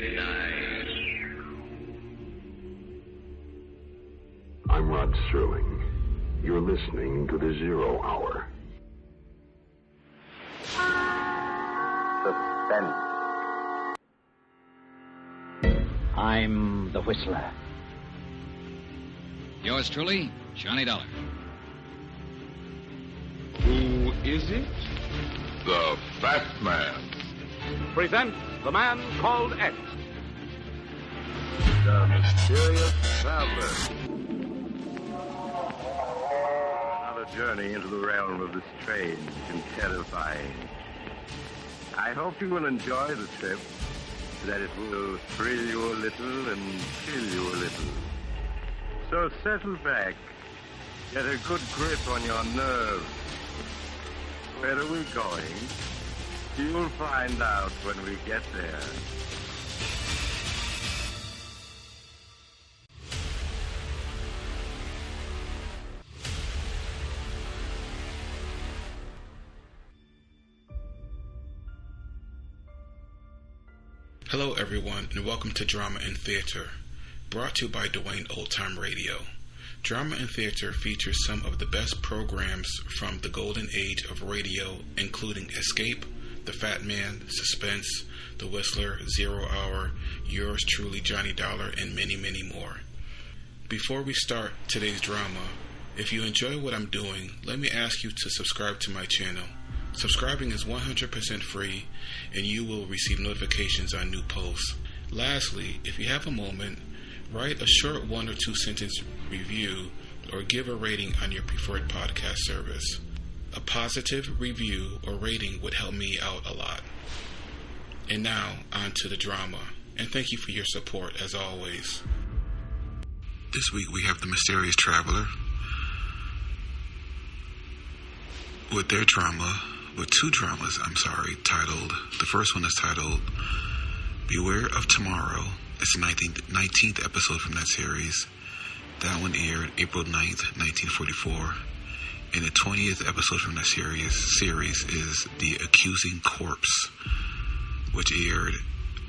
midnight. I'm Rod Serling. You're listening to the Zero Hour. Suspense. I'm the Whistler. Yours truly, Johnny Dollar. Who is it? The Fat Man. Presents The Man Called X. The Mysterious Traveler. Another journey into the realm of the strange and terrifying. I hope you will enjoy the trip, that it will thrill you a little and chill you a little. So settle back, get a good grip on your nerves. Where are we going? You'll find out when we get there. Hello everyone, and welcome to Drama and Theater, brought to you by Duane Old Time Radio. Drama and Theater features some of the best programs from the golden age of radio, including Escape, The Fat Man, Suspense, The Whistler, Zero Hour, Yours Truly Johnny Dollar, and many, many more. Before we start today's drama, if you enjoy what I'm doing, let me ask you to subscribe to my channel. Subscribing is 100% free, and you will receive notifications on new posts. Lastly, if you have a moment, write a short 1 or 2 sentence review or give a rating on your preferred podcast service. A positive review or rating would help me out a lot. And now, on to the drama. And thank you for your support, as always. This week we have The Mysterious Traveler with their drama, with 2 dramas, titled, the first one is titled Beware of Tomorrow. It's the 19th episode from that series. That one aired April 9th, 1944. And the 20th episode from that series is The Accusing Corpse, which aired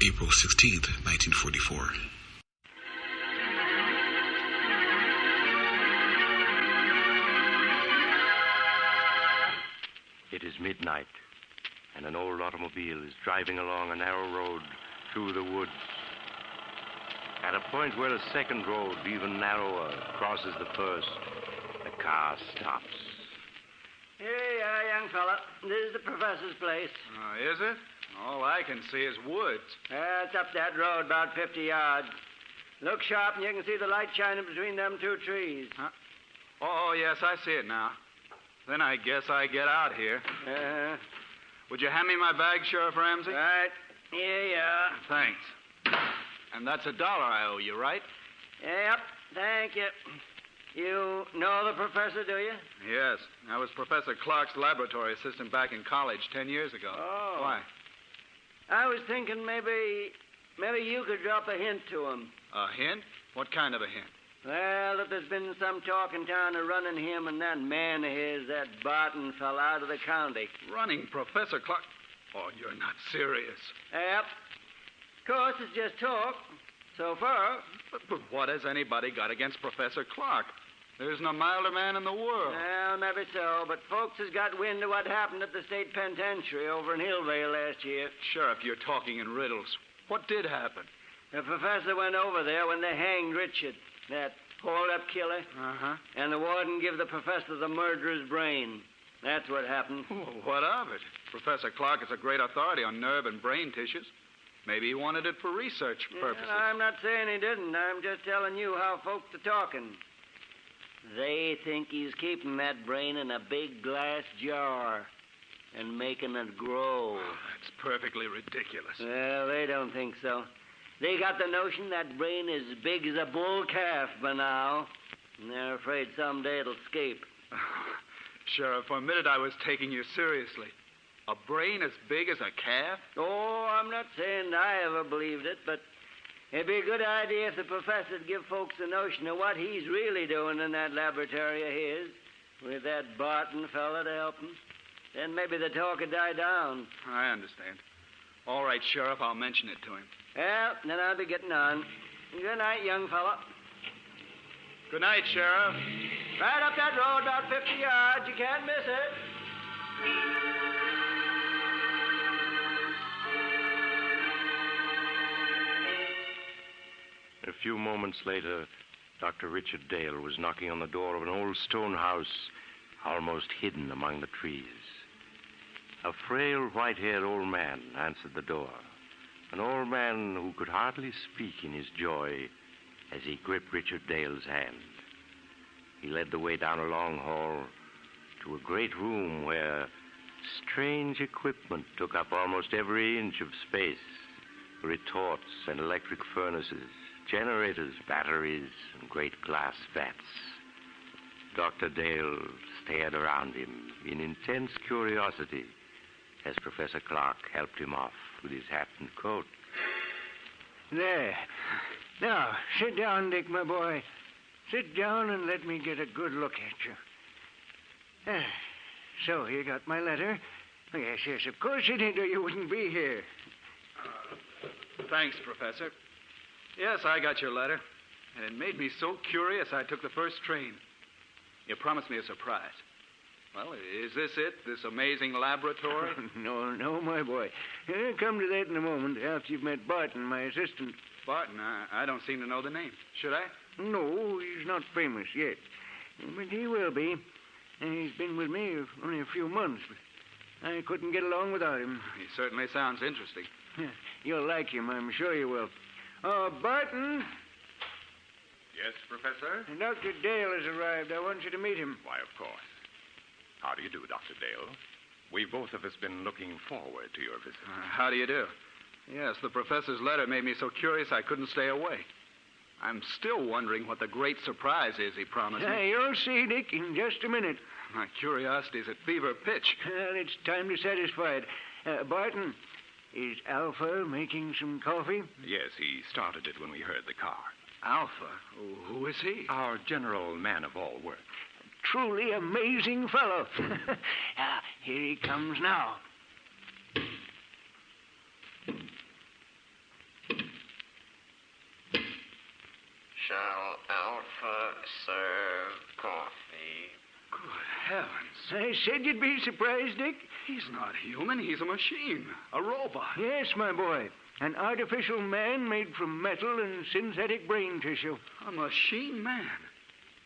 April 16th, 1944. It is midnight, and an old automobile is driving along a narrow road through the woods. At a point where a second road, even narrower, crosses the first, the car stops. Here you are, young fella. This is the professor's place. Oh, is it? All I can see is woods. It's up that road about 50 yards. Look sharp and you can see the light shining between them 2 trees. Huh? Oh, yes, I see it now. Then I guess I get out here. Would you hand me my bag, Sheriff Ramsey? Right. Here you are. Thanks. And that's $1 I owe you, right? Yep, thank you. You know the professor, do you? Yes. I was Professor Clark's laboratory assistant back in college 10 years ago. Oh. Why? I was thinking maybe you could drop a hint to him. A hint? What kind of a hint? Well, that there's been some talk in town of running him and that man of his, that Barton fell out of the county. Running Professor Clark? Oh, you're not serious. Yep. Of course, it's just talk. So far. But what has anybody got against Professor Clark? There isn't a milder man in the world. Well, maybe so, but folks has got wind of what happened at the state penitentiary over in Hillvale last year. Sheriff, you're talking in riddles. What did happen? The professor went over there when they hanged Richard, that hold-up killer. Uh-huh. And the warden gave the professor the murderer's brain. That's what happened. Well, what of it? Professor Clark is a great authority on nerve and brain tissues. Maybe he wanted it for research purposes. I'm not saying he didn't. I'm just telling you how folks are talking. They think he's keeping that brain in a big glass jar and making it grow. Oh, that's perfectly ridiculous. Well, they don't think so. They got the notion that brain is as big as a bull calf by now, and they're afraid someday it'll escape. Sheriff, for a minute I was taking you seriously. A brain as big as a calf? Oh, I'm not saying I ever believed it, but it'd be a good idea if the professor'd give folks the notion of what he's really doing in that laboratory of his, with that Barton fella to help him. Then maybe the talk would die down. I understand. All right, Sheriff, I'll mention it to him. Well, then I'll be getting on. Good night, young fella. Good night, Sheriff. Right up that road about 50 yards. You can't miss it. A few moments later, Dr. Richard Dale was knocking on the door of an old stone house almost hidden among the trees. A frail, white-haired old man answered the door. An old man who could hardly speak in his joy as he gripped Richard Dale's hand. He led the way down a long hall to a great room where strange equipment took up almost every inch of space. Retorts and electric furnaces, generators, batteries, and great glass vats. Dr. Dale stared around him in intense curiosity as Professor Clark helped him off with his hat and coat. There. Now, sit down, Dick, my boy. Sit down and let me get a good look at you. So, you got my letter? Oh, yes, of course you did, or you wouldn't be here. Thanks, Professor. Yes, I got your letter, and it made me so curious I took the first train. You promised me a surprise. Well, is this it, this amazing laboratory? No, my boy. I'll come to that in a moment after you've met Barton, my assistant. Barton? I don't seem to know the name. Should I? No, he's not famous yet. But he will be. He's been with me only a few months, but I couldn't get along without him. He certainly sounds interesting. You'll like him, I'm sure you will. Barton. Yes, Professor? Dr. Dale has arrived. I want you to meet him. Why, of course. How do you do, Dr. Dale? We've both of us been looking forward to your visit. How do you do? Yes, the professor's letter made me so curious I couldn't stay away. I'm still wondering what the great surprise is he promised me. You'll see, Dick, in just a minute. My curiosity's at fever pitch. Well, it's time to satisfy it. Barton, is Alpha making some coffee? Yes, he started it when we heard the car. Alpha? Who is he? Our general man of all work. Truly amazing fellow. Here he comes now. Shall Alpha serve coffee? Good heavens. I said you'd be surprised, Dick. He's not human. He's a machine. A robot. Yes, my boy. An artificial man made from metal and synthetic brain tissue. A machine man.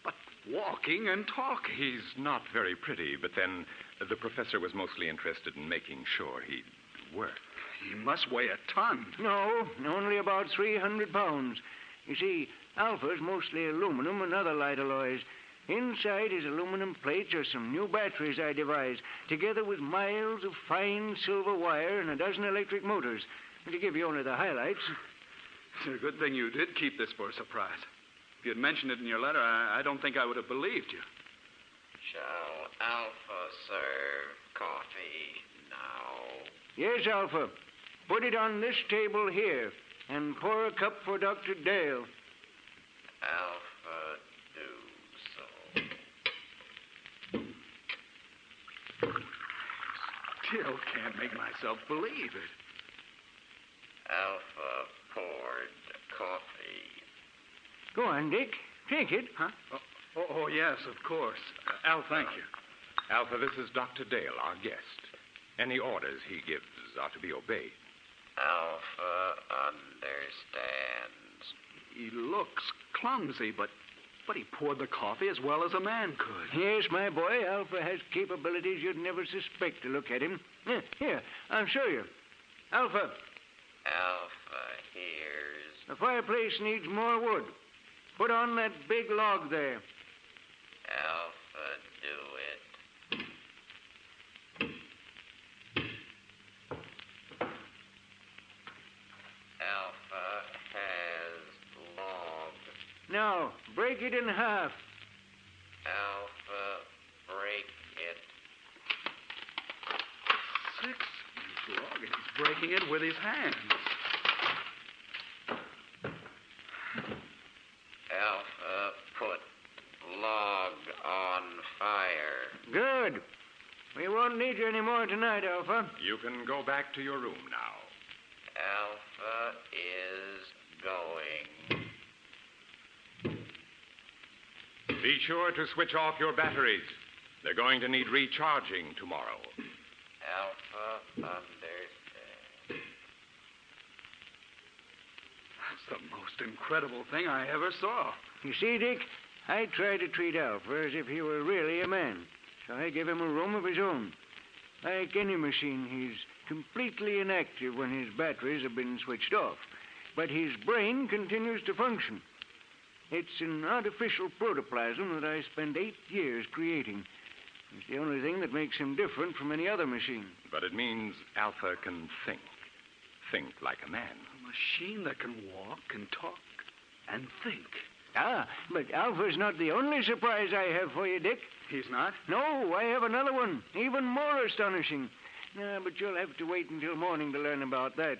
But walking and talking. He's not very pretty, but then the professor was mostly interested in making sure he'd work. He must weigh a ton. No, only about 300 pounds. You see, Alpha's mostly aluminum and other light alloys. Inside his aluminum plates are some new batteries I devised, together with miles of fine silver wire and a dozen electric motors. And to give you only the highlights. It's a good thing you did keep this for a surprise. If you'd mentioned it in your letter, I don't think I would have believed you. Shall Alpha serve coffee now? Yes, Alpha. Put it on this table here and pour a cup for Dr. Dale. Alpha, do so. Still can't make myself believe it. Alpha poured coffee. Go on, Dick. Take it. Huh? Oh, yes, of course. Al, thank you. Alpha, this is Dr. Dale, our guest. Any orders he gives are to be obeyed. Alpha understands. He looks clumsy, but he poured the coffee as well as a man could. Yes, my boy. Alpha has capabilities you'd never suspect to look at him. Here, I'll show you. Alpha. Alpha hears. The fireplace needs more wood. Put on that big log there. Alpha, do it. Alpha has log. Now, break it in half. Alpha, break it. 6-inch log, and he's breaking it with his hands. Alpha, put log on fire. Good. We won't need you any more tonight, Alpha. You can go back to your room now. Alpha is going. Be sure to switch off your batteries. They're going to need recharging tomorrow. Alpha understand. That's the most incredible thing I ever saw. You see, Dick, I try to treat Alpha as if he were really a man. So I give him a room of his own. Like any machine, he's completely inactive when his batteries have been switched off. But his brain continues to function. It's an artificial protoplasm that I spent 8 years creating. It's the only thing that makes him different from any other machine. But it means Alpha can think. Think like a man. A machine that can walk and talk and think. Ah, but Alpha's not the only surprise I have for you, Dick. He's not? No, I have another one, even more astonishing. But you'll have to wait until morning to learn about that,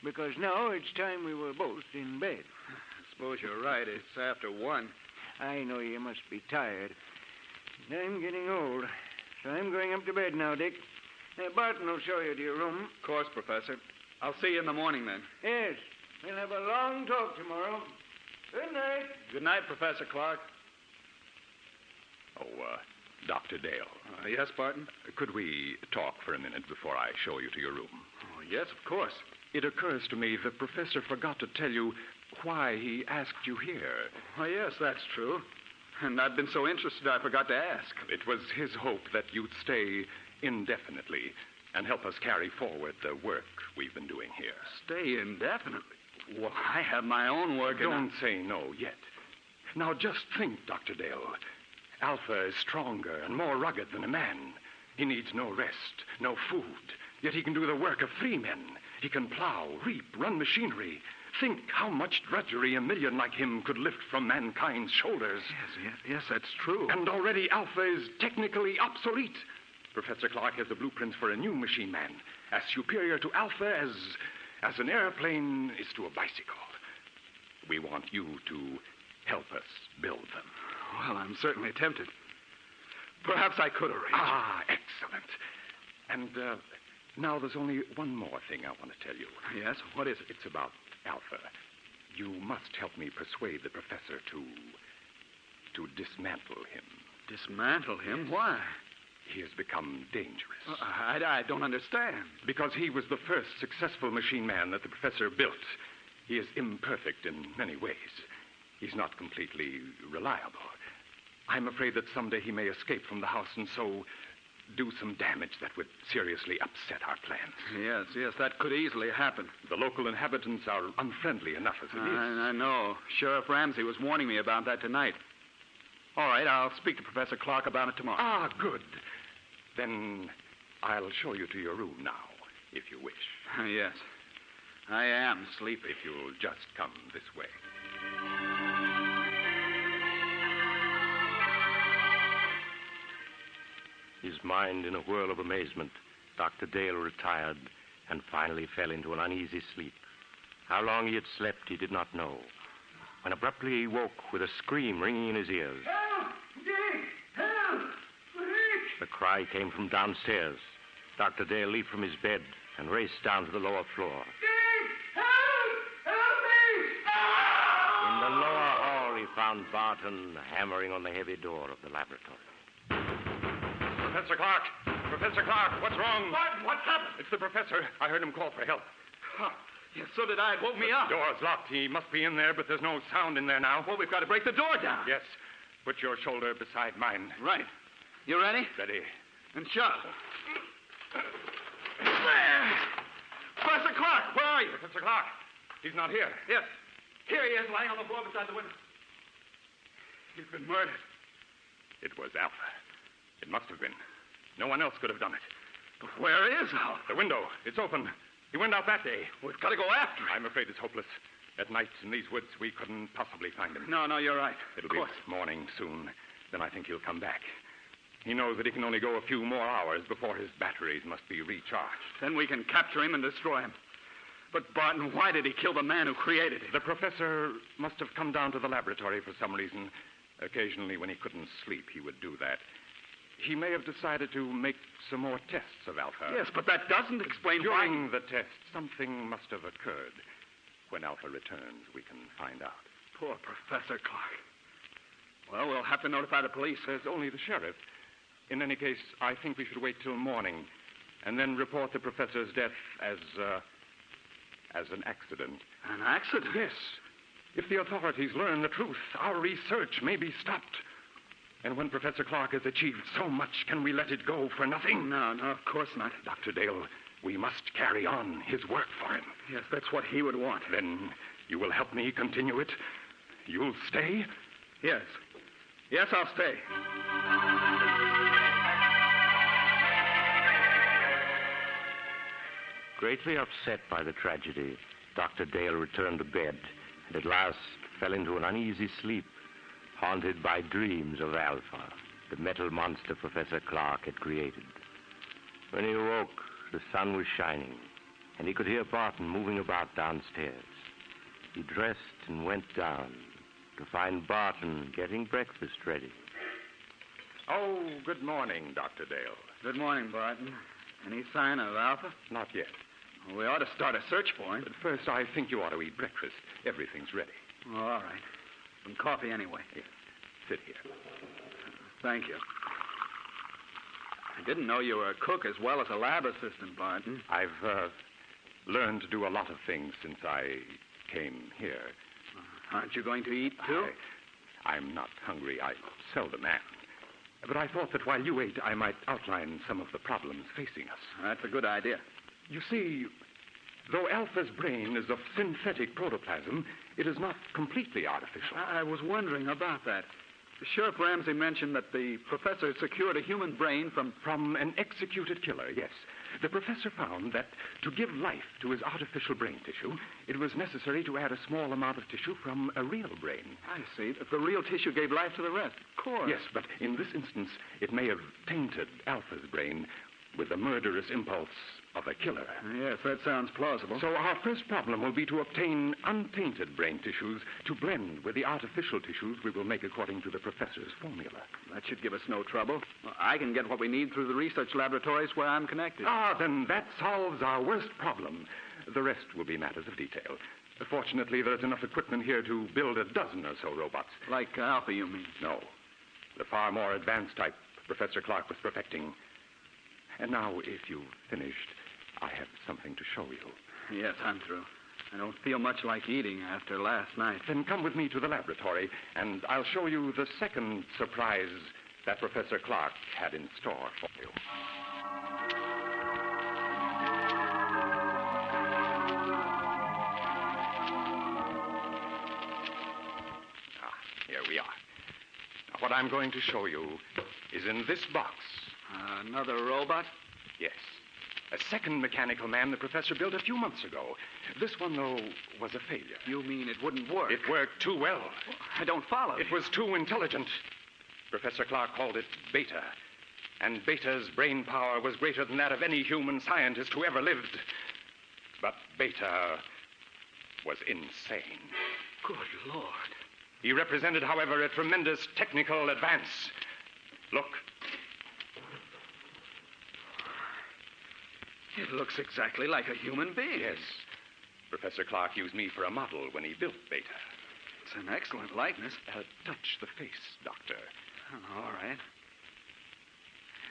because now it's time we were both in bed. I suppose you're right. It's after 1. I know you must be tired. I'm getting old, so I'm going up to bed now, Dick. Barton will show you to your room. Of course, Professor. I'll see you in the morning, then. Yes, we'll have a long talk tomorrow. Good night. Good night, Professor Clark. Oh, Dr. Dale. Yes, Barton? Could we talk for a minute before I show you to your room? Oh, yes, of course. It occurs to me the professor forgot to tell you why he asked you here. Oh, yes, that's true. And I've been so interested I forgot to ask. It was his hope that you'd stay indefinitely and help us carry forward the work we've been doing here. Stay indefinitely? Well, I have my own work. Don't say no yet. Now, just think, Dr. Dale. Alpha is stronger and more rugged than a man. He needs no rest, no food. Yet he can do the work of 3 men. He can plow, reap, run machinery. Think how much drudgery a million like him could lift from mankind's shoulders. Yes, that's true. And already Alpha is technically obsolete. Professor Clark has the blueprints for a new machine man, as superior to Alpha as an airplane is to a bicycle. We want you to help us build them. Well, I'm certainly tempted. Perhaps I could arrange. Ah, excellent. And now there's only one more thing I want to tell you. Yes? What is it? It's about Alpha. You must help me persuade the professor to dismantle him. Dismantle him? Why? He has become dangerous. I don't understand. Because he was the first successful machine man that the professor built. He is imperfect in many ways. He's not completely reliable. I'm afraid that someday he may escape from the house and so do some damage that would seriously upset our plans. Yes, that could easily happen. The local inhabitants are unfriendly enough as it is. I know. Sheriff Ramsey was warning me about that tonight. All right, I'll speak to Professor Clark about it tomorrow. Ah, good. Then I'll show you to your room now, if you wish. Yes. I am sleepy. If you'll just come this way. His mind in a whirl of amazement, Dr. Dale retired and finally fell into an uneasy sleep. How long he had slept, he did not know, when abruptly he woke with a scream ringing in his ears. Help! Dick! Help! Dick! The cry came from downstairs. Dr. Dale leaped from his bed and raced down to the lower floor. Dick! Help! Help me! In the lower hall, he found Barton hammering on the heavy door of the laboratory. Professor Clark! Professor Clark, what's wrong? What's happened? It's the professor. I heard him call for help. Yes, so did I. It woke me up. The door's locked. He must be in there, but there's no sound in there now. Well, we've got to break the door down. Yes. Put your shoulder beside mine. Right. You ready? Ready. And shut. Professor Clark, where are you? Professor Clark. He's not here. Yes. Here he is, lying on the floor beside the window. He's been murdered. It was Alpha. It must have been. No one else could have done it. But where is Alpha? The window. It's open. He went out that day. We've got to go after him. I'm afraid it's hopeless. At night in these woods, we couldn't possibly find him. No, you're right. It'll be morning soon. Then I think he'll come back. He knows that he can only go a few more hours before his batteries must be recharged. Then we can capture him and destroy him. But, Barton, why did he kill the man who created him? The professor must have come down to the laboratory for some reason. Occasionally, when he couldn't sleep, he would do that. he may have decided to make some more tests of Alpha. Yes, but that doesn't explain why... During the test, something must have occurred. When Alpha returns, we can find out. Poor Professor Clark. Well, we'll have to notify the police. There's only the sheriff. In any case, I think we should wait till morning and then report the professor's death as an accident. An accident? Yes. If the authorities learn the truth, our research may be stopped. And when Professor Clark has achieved so much, can we let it go for nothing? No, of course not. Dr. Dale, we must carry on his work for him. Yes, that's what he would want. Then you will help me continue it? You'll stay? Yes. Yes, I'll stay. Greatly upset by the tragedy, Dr. Dale returned to bed and at last fell into an uneasy sleep, haunted by dreams of Alpha, the metal monster Professor Clark had created. When he awoke, the sun was shining, and he could hear Barton moving about downstairs. He dressed and went down to find Barton getting breakfast ready. Oh, good morning, Dr. Dale. Good morning, Barton. Any sign of Alpha? Not yet. Well, we ought to start a search for him. But first, I think you ought to eat breakfast. Everything's ready. Oh, all right. Some coffee anyway. Here, sit here. Thank you. I didn't know you were a cook as well as a lab assistant, Barton. I've learned to do a lot of things since I came here. Aren't you going to eat, too? I'm not hungry. I seldom am. But I thought that while you ate, I might outline some of the problems facing us. That's a good idea. You see, though Alpha's brain is of synthetic protoplasm, it is not completely artificial. I was wondering about that. Sheriff Ramsey mentioned that the professor secured a human brain from an executed killer, yes. The professor found that to give life to his artificial brain tissue, it was necessary to add a small amount of tissue from a real brain. I see. The real tissue gave life to the rest. Of course. Yes, but in this instance, it may have tainted Alpha's brain with the murderous impulse of a killer. Yes, that sounds plausible. So our first problem will be to obtain untainted brain tissues to blend with the artificial tissues we will make according to the professor's formula. That should give us no trouble. I can get what we need through the research laboratories where I'm connected. Then that solves our worst problem. The rest will be matters of detail. Fortunately, there's enough equipment here to build a dozen or so robots. Like Alpha, you mean? No. The far more advanced type Professor Clark was perfecting. And now, if you've finished, I have something to show you. Yes, I'm through. I don't feel much like eating after last night. Then come with me to the laboratory, and I'll show you the second surprise that Professor Clark had in store for you. Here we are. Now, what I'm going to show you is in this box. Another robot? Yes. A second mechanical man the professor built a few months ago. This one, though, was a failure. You mean it wouldn't work? It worked too well. I don't follow. It was too intelligent. Professor Clark called it Beta. And Beta's brain power was greater than that of any human scientist who ever lived. But Beta was insane. Good Lord. He represented, however, a tremendous technical advance. Look. It looks exactly like a human being. Yes. Professor Clark used me for a model when he built Beta. It's an excellent likeness. Touch the face, Doctor. Oh, all right.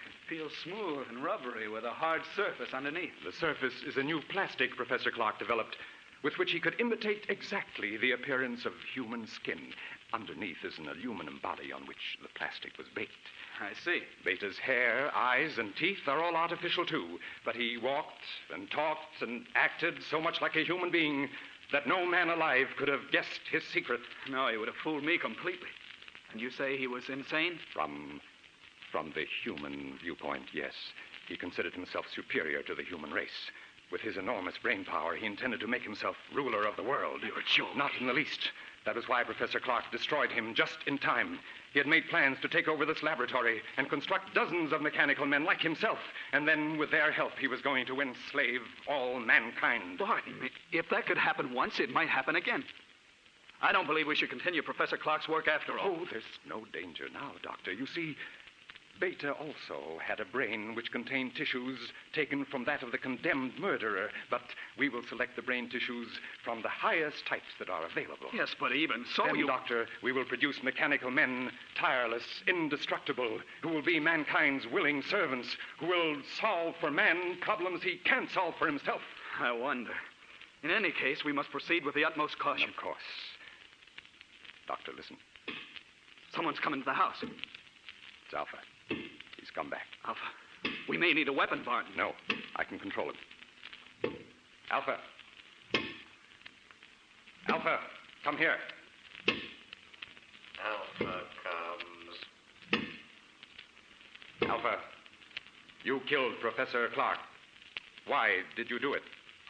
It feels smooth and rubbery with a hard surface underneath. The surface is a new plastic Professor Clark developed with which he could imitate exactly the appearance of human skin. Underneath is an aluminum body on which the plastic was baked. I see. Beta's hair, eyes, and teeth are all artificial, too. But he walked and talked and acted so much like a human being that no man alive could have guessed his secret. No, he would have fooled me completely. And you say he was insane? From the human viewpoint, yes. He considered himself superior to the human race. With his enormous brain power, he intended to make himself ruler of the world. You're joking. Not in the least. That was why Professor Clark destroyed him just in time. He had made plans to take over this laboratory and construct dozens of mechanical men like himself. And then, with their help, he was going to enslave all mankind. Barton, if that could happen once, it might happen again. I don't believe we should continue Professor Clark's work after all. Oh, there's no danger now, Doctor. You see, Beta also had a brain which contained tissues taken from that of the condemned murderer, but we will select the brain tissues from the highest types that are available. Yes, but even so, Then, Doctor, we will produce mechanical men, tireless, indestructible, who will be mankind's willing servants, who will solve for man problems he can't solve for himself. I wonder. In any case, we must proceed with the utmost caution. Of course. Doctor, listen. Someone's come into the house. It's Alpha. He's come back. Alpha, we may need a weapon, Barton. No, I can control him. Alpha. Alpha, come here. Alpha comes. Alpha, you killed Professor Clark. Why did you do it?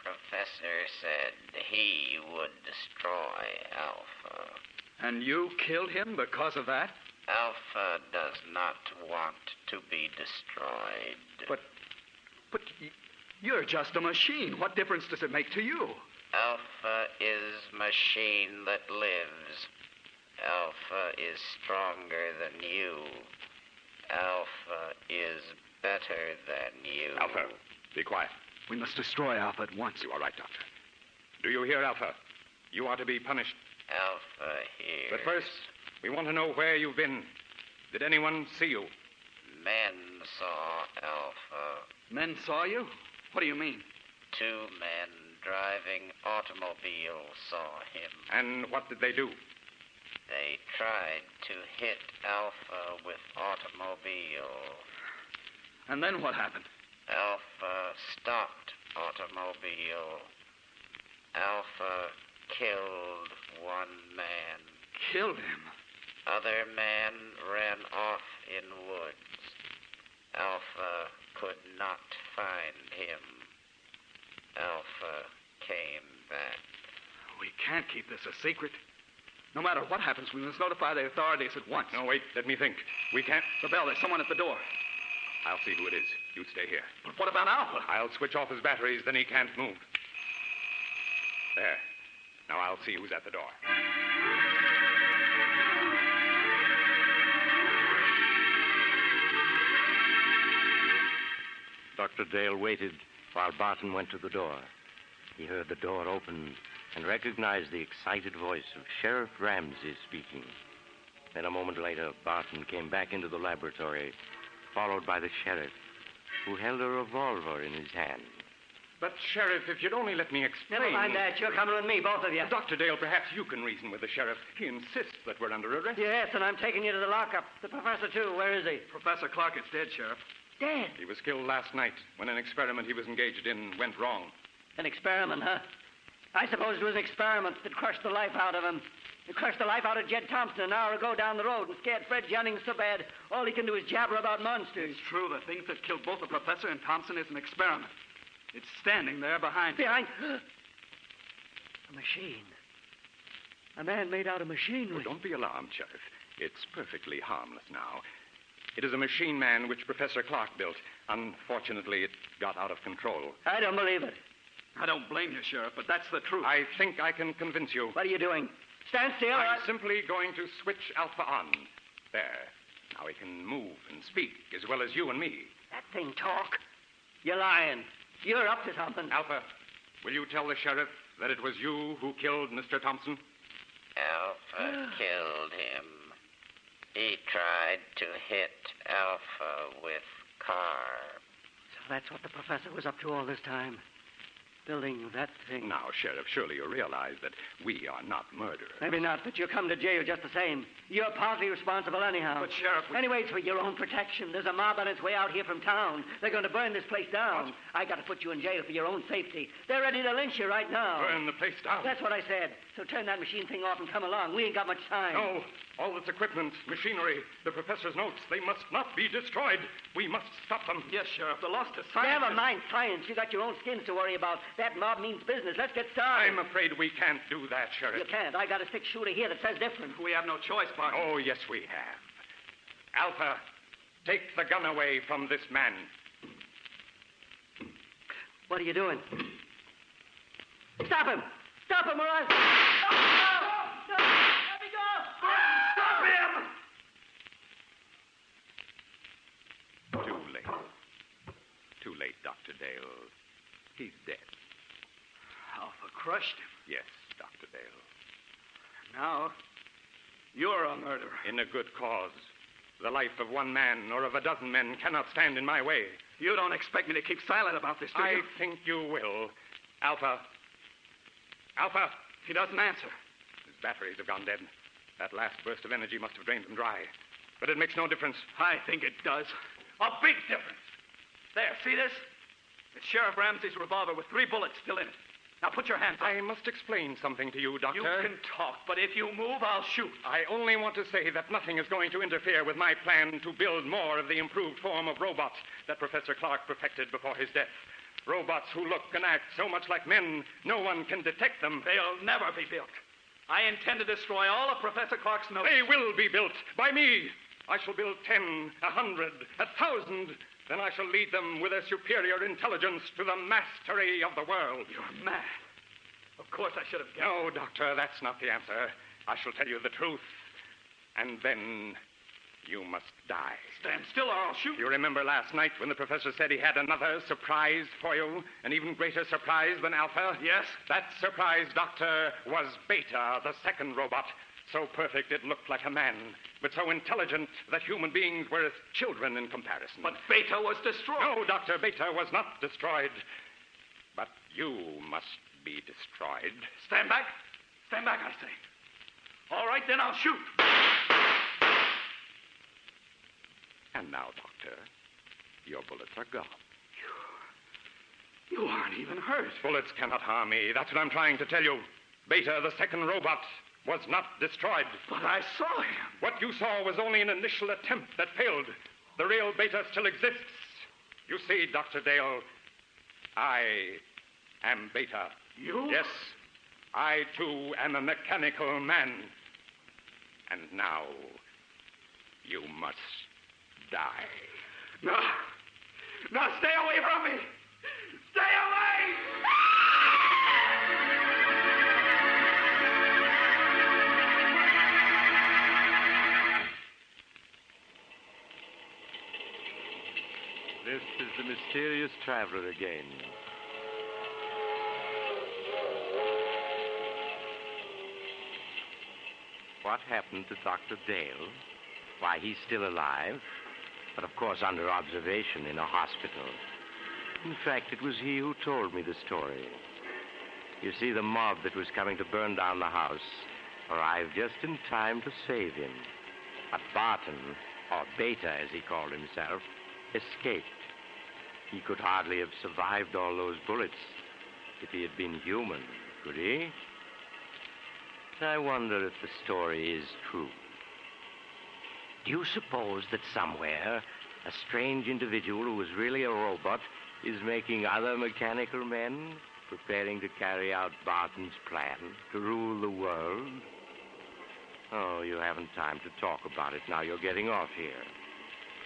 Professor said he would destroy Alpha. And you killed him because of that? Alpha does not want to be destroyed. But you're just a machine. What difference does it make to you? Alpha is machine that lives. Alpha is stronger than you. Alpha is better than you. Alpha, be quiet. We must destroy Alpha at once. You are right, Doctor. Do you hear, Alpha? You are to be punished. Alpha here. But first, we want to know where you've been. Did anyone see you? Men saw Alpha. Men saw you? What do you mean? 2 men driving automobiles saw him. And what did they do? They tried to hit Alpha with automobile. And then what happened? Alpha stopped automobile. Alpha killed 1 man. Killed him? Other man ran off in woods. Alpha could not find him. Alpha came back. We can't keep this a secret. No matter what happens, we must notify the authorities at once. No, wait, let me think. We can't... The bell, there's someone at the door. I'll see who it is. You stay here. But what about Alpha? I'll switch off his batteries, then he can't move. There. Now I'll see who's at the door. Dr. Dale waited while Barton went to the door. He heard the door open and recognized the excited voice of Sheriff Ramsey speaking. Then a moment later, Barton came back into the laboratory, followed by the sheriff, who held a revolver in his hand. But, Sheriff, if you'd only let me explain... Never mind that. You're coming with me, both of you. Dr. Dale, perhaps you can reason with the sheriff. He insists that we're under arrest. Yes, and I'm taking you to the lockup. The professor, too. Where is he? Professor Clark is dead, Sheriff. Dead? He was killed last night when an experiment he was engaged in went wrong. An experiment, huh? I suppose it was an experiment that crushed the life out of him. It crushed the life out of Jed Thompson an hour ago down the road and scared Fred Jennings so bad all he can do is jabber about monsters. It's true. The thing that killed both the professor and Thompson is an experiment. It's standing there behind... Behind... A machine. A man made out of machinery. Oh, don't be alarmed, Sheriff. It's perfectly harmless now. It is a machine man which Professor Clark built. Unfortunately, it got out of control. I don't believe it. I don't blame you, Sheriff, but that's the truth. I think I can convince you. What are you doing? Stand still. I'm simply going to switch Alpha on. There. Now he can move and speak as well as you and me. That thing talk? You're lying. You're up to something. Alpha, will you tell the sheriff that it was you who killed Mr. Thompson? Alpha killed him. He tried to hit Alpha with car. So that's what the professor was up to all this time. Building that thing. Now, Sheriff, surely you realize that we are not murderers. Maybe not, but you'll come to jail just the same. You're partly responsible anyhow. But, Sheriff... Anyway, it's for your own protection. There's a mob on its way out here from town. They're going to burn this place down. What? I got to put you in jail for your own safety. They're ready to lynch you right now. Burn the place down? That's what I said. So turn that machine thing off and come along. We ain't got much time. No. All this equipment, machinery, the professor's notes, they must not be destroyed. We must stop them. Yes, Sheriff, the loss to science... Never mind science. You got your own skins to worry about. That mob means business. Let's get started. I'm afraid we can't do that, Sheriff. You can't. I got a 6-shooter here that says different. We have no choice, Barton. Oh, yes, we have. Alpha, take the gun away from this man. What are you doing? Stop him! Stop him or I'll... No! Let me go! Stop him! Dr. Dale. He's dead. Alpha crushed him. Yes, Dr. Dale. Now, you're a murderer. In a good cause. The life of one man or of a dozen men cannot stand in my way. You don't expect me to keep silent about this, do you? I think you will. Alpha. Alpha. He doesn't answer. His batteries have gone dead. That last burst of energy must have drained them dry. But it makes no difference. I think it does. A big difference. There, see this? It's Sheriff Ramsey's revolver with 3 bullets still in it. Now put your hands up. I must explain something to you, Doctor. You can talk, but if you move, I'll shoot. I only want to say that nothing is going to interfere with my plan to build more of the improved form of robots that Professor Clark perfected before his death. Robots who look and act so much like men, no one can detect them. They'll never be built. I intend to destroy all of Professor Clark's notes. They will be built by me. I shall build 10, 100, 1,000. Then I shall lead them with a superior intelligence to the mastery of the world. You're mad. Of course I should have guessed. No, Doctor, that's not the answer. I shall tell you the truth. And then you must die. Stand still or I'll shoot. You remember last night when the professor said he had another surprise for you? An even greater surprise than Alpha? Yes. That surprise, Doctor, was Beta, the second robot. So perfect it looked like a man, but so intelligent that human beings were as children in comparison. But Beta was destroyed. No, Doctor, Beta was not destroyed. But you must be destroyed. Stand back. Stand back, I say. All right, then I'll shoot. And now, Doctor, your bullets are gone. You aren't even hurt. Bullets cannot harm me. That's what I'm trying to tell you. Beta, the second robot, was not destroyed. But I saw him. What you saw was only an initial attempt that failed. The real Beta still exists. You see, Dr. Dale, I am Beta. You? Yes, I, too, am a mechanical man. And now, you must die. No. No, stay away from me. Stay away! This is the mysterious traveler again. What happened to Dr. Dale? Why, he's still alive, but of course under observation in a hospital. In fact, it was he who told me the story. You see, the mob that was coming to burn down the house arrived just in time to save him. But Barton, or Beta as he called himself, escaped. He could hardly have survived all those bullets if he had been human, could he? I wonder if the story is true. Do you suppose that somewhere a strange individual who is really a robot is making other mechanical men, preparing to carry out Barton's plan to rule the world? Oh, you haven't time to talk about it now. You're getting off here.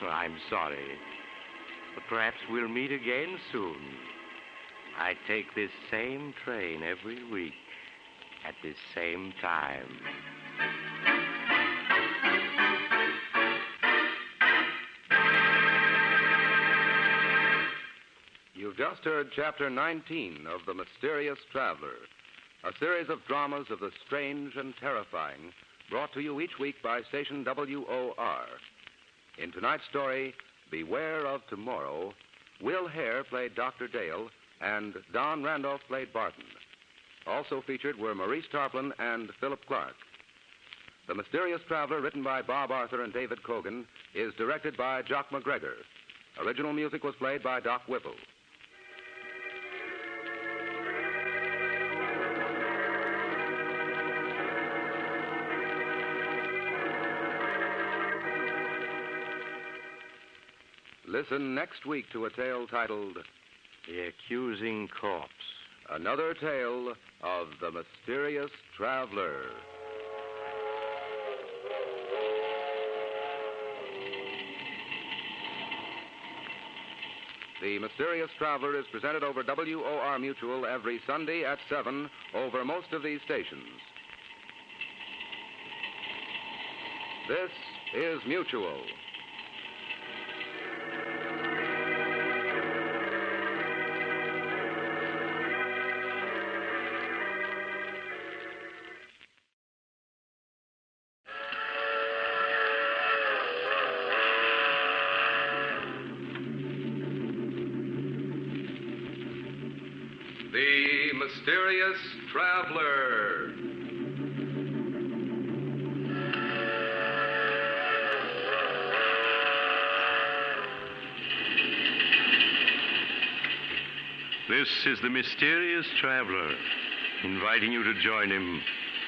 Well, I'm sorry. But perhaps we'll meet again soon. I take this same train every week at this same time. You've just heard Chapter 19 of The Mysterious Traveler, a series of dramas of the strange and terrifying, brought to you each week by station WOR. In tonight's story, Beware of Tomorrow, Will Hare played Dr. Dale, and Don Randolph played Barton. Also featured were Maurice Tarplin and Philip Clark. The Mysterious Traveler, written by Bob Arthur and David Cogan, is directed by Jock McGregor. Original music was played by Doc Whipple. Listen next week to a tale titled The Accusing Corpse. Another tale of the Mysterious Traveler. The Mysterious Traveler is presented over WOR Mutual every Sunday at 7 over most of these stations. This is Mutual. Mysterious Traveler. This is the Mysterious Traveler, inviting you to join him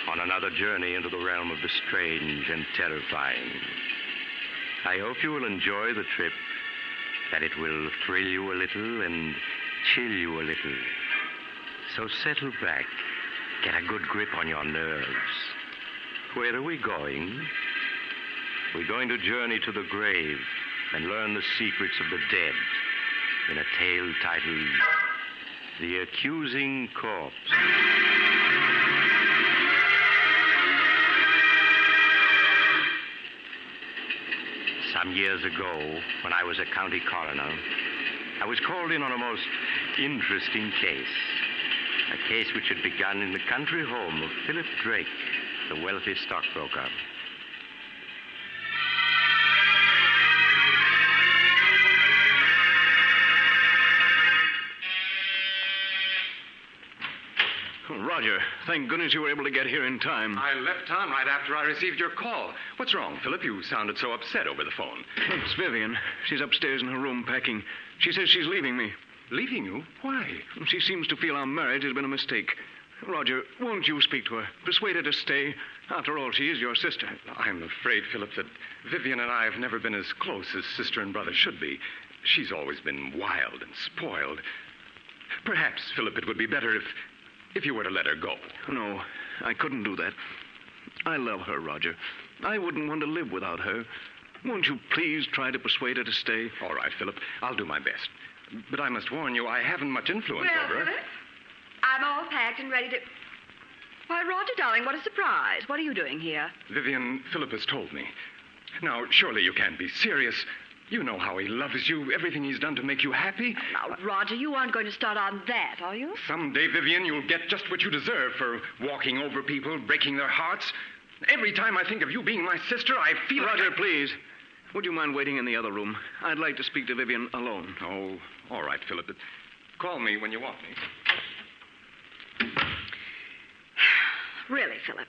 on another journey into the realm of the strange and terrifying. I hope you will enjoy the trip, that it will thrill you a little and chill you a little. So settle back, get a good grip on your nerves. Where are we going? We're going to journey to the grave and learn the secrets of the dead in a tale titled The Accusing Corpse. Some years ago, when I was a county coroner, I was called in on a most interesting case. A case which had begun in the country home of Philip Drake, the wealthy stockbroker. Roger, thank goodness you were able to get here in time. I left town right after I received your call. What's wrong, Philip? You sounded so upset over the phone. It's Vivian. She's upstairs in her room packing. She says she's leaving me. Leaving you? Why? She seems to feel our marriage has been a mistake. Roger, won't you speak to her? Persuade her to stay. After all, she is your sister. I'm afraid, Philip, that Vivian and I have never been as close as sister and brother should be. She's always been wild and spoiled. Perhaps, Philip, it would be better if you were to let her go. No, I couldn't do that. I love her, Roger. I wouldn't want to live without her. Won't you please try to persuade her to stay? All right, Philip. I'll do my best. But I must warn you, I haven't much influence over her. Philip, I'm all packed and ready to... Why, Roger, darling, what a surprise. What are you doing here? Vivian, Philip has told me. Now, surely you can't be serious. You know how he loves you, everything he's done to make you happy. Now, Roger, you aren't going to start on that, are you? Someday, Vivian, you'll get just what you deserve for walking over people, breaking their hearts. Every time I think of you being my sister, I feel Roger, please. Would you mind waiting in the other room? I'd like to speak to Vivian alone. Oh, all right, Philip. Call me when you want me. Really, Philip,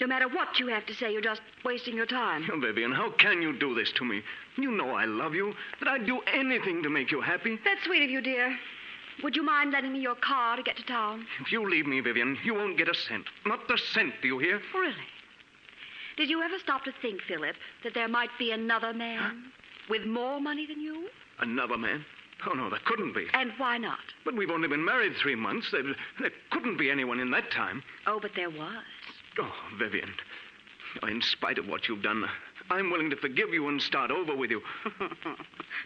no matter what you have to say, you're just wasting your time. Oh, Vivian, how can you do this to me? You know I love you, that I'd do anything to make you happy. That's sweet of you, dear. Would you mind lending me your car to get to town? If you leave me, Vivian, you won't get a cent. Not a cent, do you hear? Really? Did you ever stop to think, Philip, that there might be another man with more money than you? Another man? Oh, no, there couldn't be. And why not? But we've only been married 3 months. There couldn't be anyone in that time. Oh, but there was. Oh, Vivian, in spite of what you've done, I'm willing to forgive you and start over with you.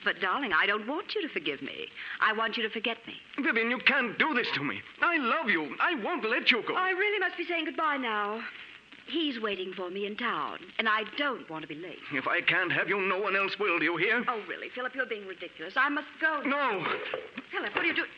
But, darling, I don't want you to forgive me. I want you to forget me. Vivian, you can't do this to me. I love you. I won't let you go. I really must be saying goodbye now. He's waiting for me in town, and I don't want to be late. If I can't have you, no one else will, do you hear? Oh, really, Philip, you're being ridiculous. I must go. No. Philip, what are you doing?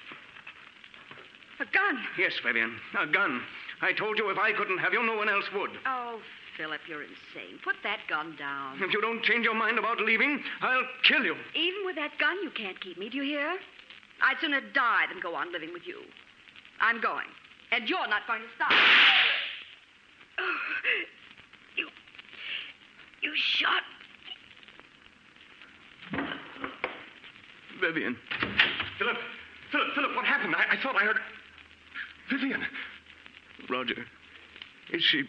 A gun? Yes, Vivian, a gun. I told you if I couldn't have you, no one else would. Oh, Philip, you're insane. Put that gun down. If you don't change your mind about leaving, I'll kill you. Even with that gun, you can't keep me, do you hear? I'd sooner die than go on living with you. I'm going. And you're not going to stop. Oh, you shot me. Vivian. Philip, what happened? I thought I heard... Vivian. Roger, is she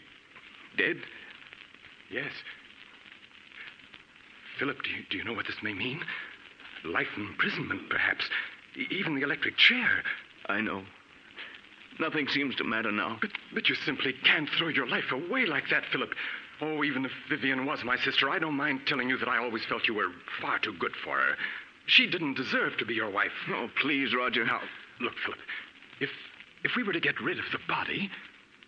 dead? Yes. Philip, do you know what this may mean? Life imprisonment, perhaps. Even the electric chair. I know. Nothing seems to matter now. But you simply can't throw your life away like that, Philip. Oh, even if Vivian was my sister, I don't mind telling you that I always felt you were far too good for her. She didn't deserve to be your wife. Oh, please, Roger. Now, look, Philip, if we were to get rid of the body,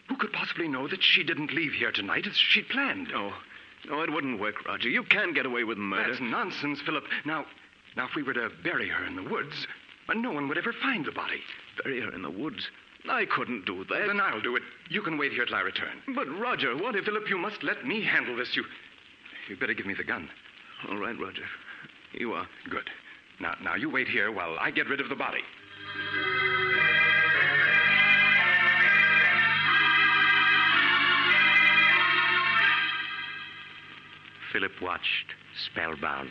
who could possibly know that she didn't leave here tonight as she'd planned? No, it wouldn't work, Roger. You can't get away with murder. That's nonsense, Philip. Now, if we were to bury her in the woods, no one would ever find the body. Bury her in the woods? I couldn't do that. Then I'll do it. You can wait here till I return. But, Roger, what if... Philip, you must let me handle this. You'd better give me the gun. All right, Roger. Here you are. Good. Now you wait here while I get rid of the body. Philip watched, spellbound,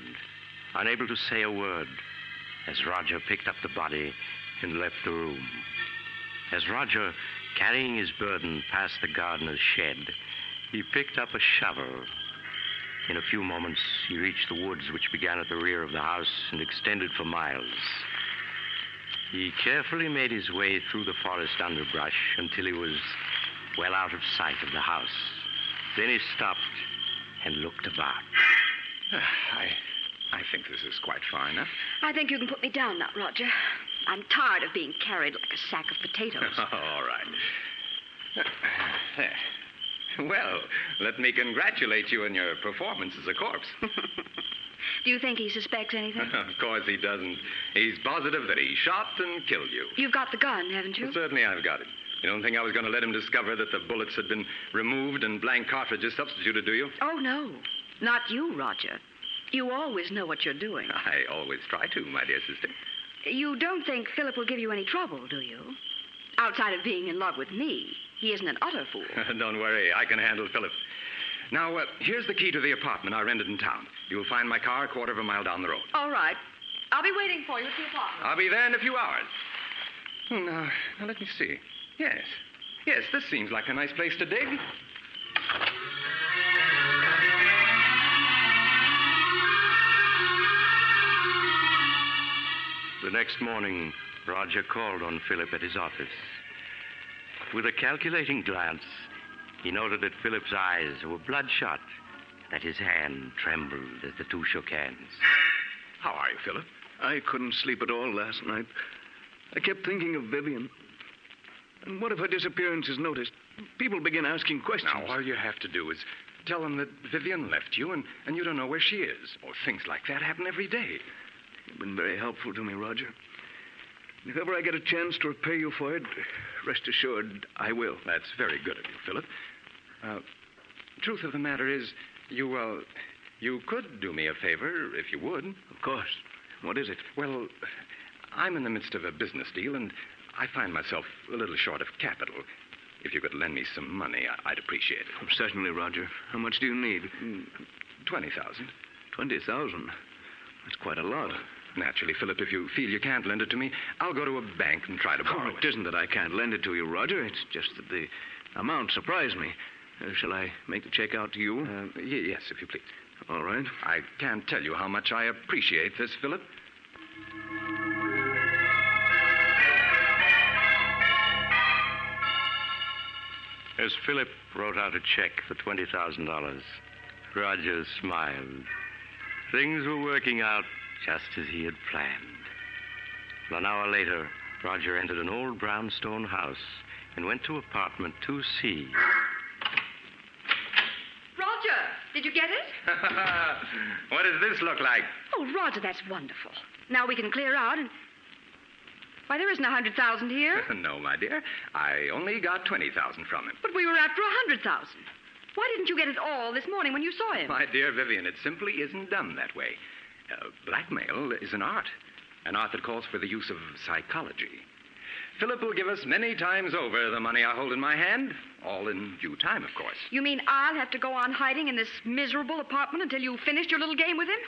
unable to say a word, as Roger picked up the body and left the room. As Roger, carrying his burden, passed the gardener's shed, he picked up a shovel. In a few moments, he reached the woods which began at the rear of the house and extended for miles. He carefully made his way through the forest underbrush until he was well out of sight of the house. Then he stopped and looked about. I think this is quite far enough. I think you can put me down now, Roger. I'm tired of being carried like a sack of potatoes. All right. Well, let me congratulate you on your performance as a corpse. Do you think he suspects anything? Of course he doesn't. He's positive that he shot and killed you. You've got the gun, haven't you? Well, certainly I've got it. You don't think I was going to let him discover that the bullets had been removed and blank cartridges substituted, do you? Oh, no. Not you, Roger. You always know what you're doing. I always try to, my dear sister. You don't think Philip will give you any trouble, do you? Outside of being in love with me, he isn't an utter fool. Don't worry. I can handle Philip. Now, here's the key to the apartment I rented in town. You'll find my car a quarter of a mile down the road. All right. I'll be waiting for you at the apartment. I'll be there in a few hours. Now, let me see. Yes. Yes, this seems like a nice place to dig. The next morning, Roger called on Philip at his office. With a calculating glance, he noted that Philip's eyes were bloodshot, that his hand trembled as the two shook hands. How are you, Philip? I couldn't sleep at all last night. I kept thinking of Vivian. And what if her disappearance is noticed? People begin asking questions. Now, all you have to do is tell them that Vivian left you and you don't know where she is. Or things like that happen every day. You've been very helpful to me, Roger. If ever I get a chance to repay you for it, rest assured I will. That's very good of you, Philip. Truth of the matter is, you could do me a favor if you would. Of course. What is it? Well, I'm in the midst of a business deal, and I find myself a little short of capital. If you could lend me some money, I'd appreciate it. Oh, certainly, Roger. How much do you need? 20,000. 20,000? That's quite a lot. Naturally, Philip, if you feel you can't lend it to me, I'll go to a bank and try to borrow it. It isn't that I can't lend it to you, Roger. It's just that the amount surprised me. Shall I make the check out to you? Yes, if you please. All right. I can't tell you how much I appreciate this, Philip. As Philip wrote out a check for $20,000, Roger smiled. Things were working out just as he had planned. An hour later, Roger entered an old brownstone house and went to apartment 2C. Roger, did you get it? What does this look like? Oh, Roger, that's wonderful. Now we can clear out and... Why, there isn't 100,000 here. No, my dear. I only got 20,000 from him. But we were after 100,000. Why didn't you get it all this morning when you saw him? My dear Vivian, it simply isn't done that way. Blackmail is an art that calls for the use of psychology. Philip will give us many times over the money I hold in my hand, all in due time, of course. You mean I'll have to go on hiding in this miserable apartment until you've finished your little game with him?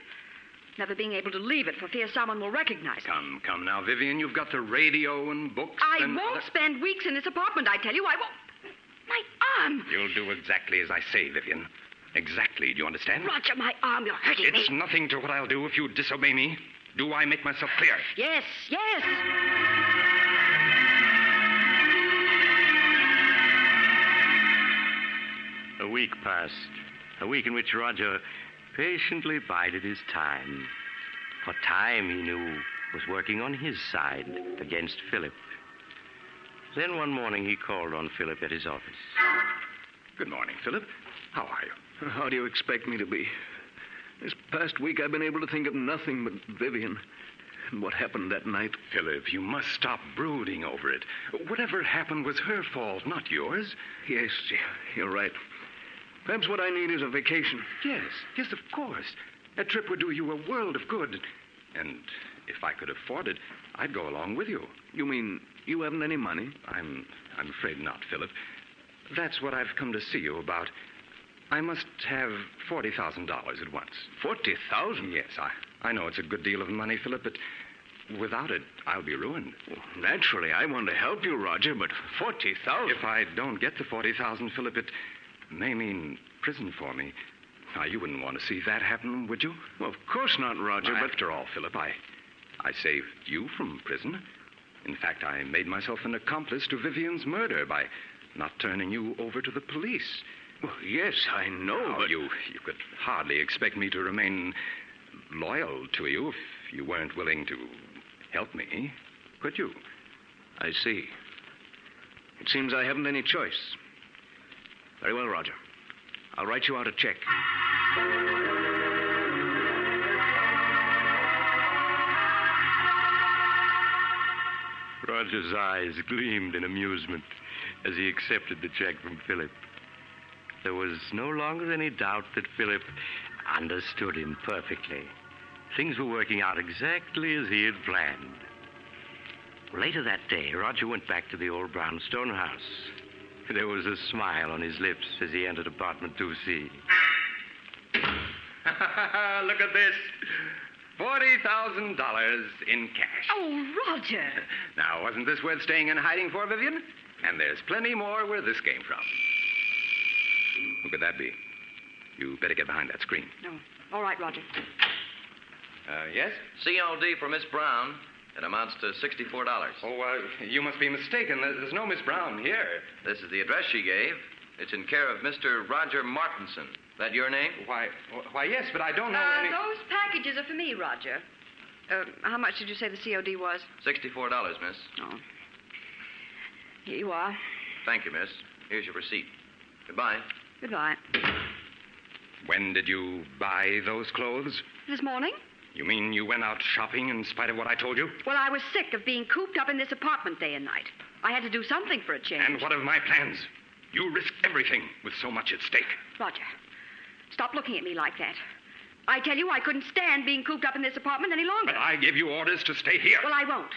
Never being able to leave it for fear someone will recognize me. Come now, Vivian. You've got the radio and books. I won't spend weeks in this apartment, I tell you. I won't. My arm. You'll do exactly as I say, Vivian. Exactly. Do you understand? Roger, my arm. You're hurting me. It's nothing to what I'll do if you disobey me. Do I make myself clear? Yes, yes. A week passed. A week in which Roger patiently bided his time. For time, he knew, was working on his side against Philip. Then one morning he called on Philip at his office. Good morning, Philip. How are you? How do you expect me to be? This past week I've been able to think of nothing but Vivian and what happened that night. Philip, you must stop brooding over it. Whatever happened was her fault, not yours. Yes, you're right. Perhaps what I need is a vacation. Yes, of course. A trip would do you a world of good. And if I could afford it, I'd go along with you. You mean you haven't any money? I'm afraid not, Philip. That's what I've come to see you about. I must have $40,000 at once. 40,000? Yes, I know it's a good deal of money, Philip, but without it, I'll be ruined. Well, naturally, I want to help you, Roger, but 40,000? If I don't get the 40,000, Philip, it may mean prison for me. Now, you wouldn't want to see that happen, would you? Well, of course not, Roger, Well, but... After all, Philip, I saved you from prison. In fact, I made myself an accomplice to Vivian's murder by not turning you over to the police. Well, yes, I know, Now, but... you could hardly expect me to remain loyal to you if you weren't willing to help me, could you? I see. It seems I haven't any choice. Very well, Roger. I'll write you out a check. Roger's eyes gleamed in amusement as he accepted the check from Philip. There was no longer any doubt that Philip understood him perfectly. Things were working out exactly as he had planned. Later that day, Roger went back to the old brownstone house. There was a smile on his lips as he entered apartment 2C. Look at this. $40,000 in cash. Oh, Roger. Now, wasn't this worth staying in hiding for, Vivian? And there's plenty more where this came from. Who could that be? You better get behind that screen. No. All right, Roger. Yes? COD for Miss Brown. It amounts to $64. Oh, you must be mistaken. There's no Miss Brown here. This is the address she gave. It's in care of Mr. Roger Martinson. That your name? Why, yes, but I don't know any... Those packages are for me, Roger. How much did you say the COD was? $64, miss. Oh. Here you are. Thank you, miss. Here's your receipt. Goodbye. Goodbye. When did you buy those clothes? This morning? You mean you went out shopping in spite of what I told you? Well, I was sick of being cooped up in this apartment day and night. I had to do something for a change. And what of my plans? You risked everything with so much at stake. Roger, stop looking at me like that. I tell you, I couldn't stand being cooped up in this apartment any longer. But I gave you orders to stay here. Well, I won't.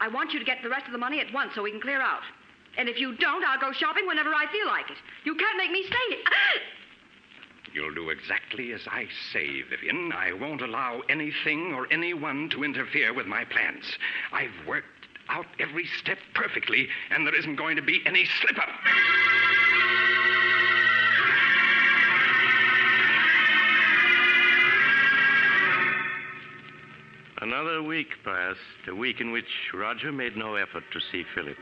I want you to get the rest of the money at once so we can clear out. And if you don't, I'll go shopping whenever I feel like it. You can't make me stay here. You'll do exactly as I say, Vivian. I won't allow anything or anyone to interfere with my plans. I've worked out every step perfectly, and there isn't going to be any slip-up. Another week passed, a week in which Roger made no effort to see Philip.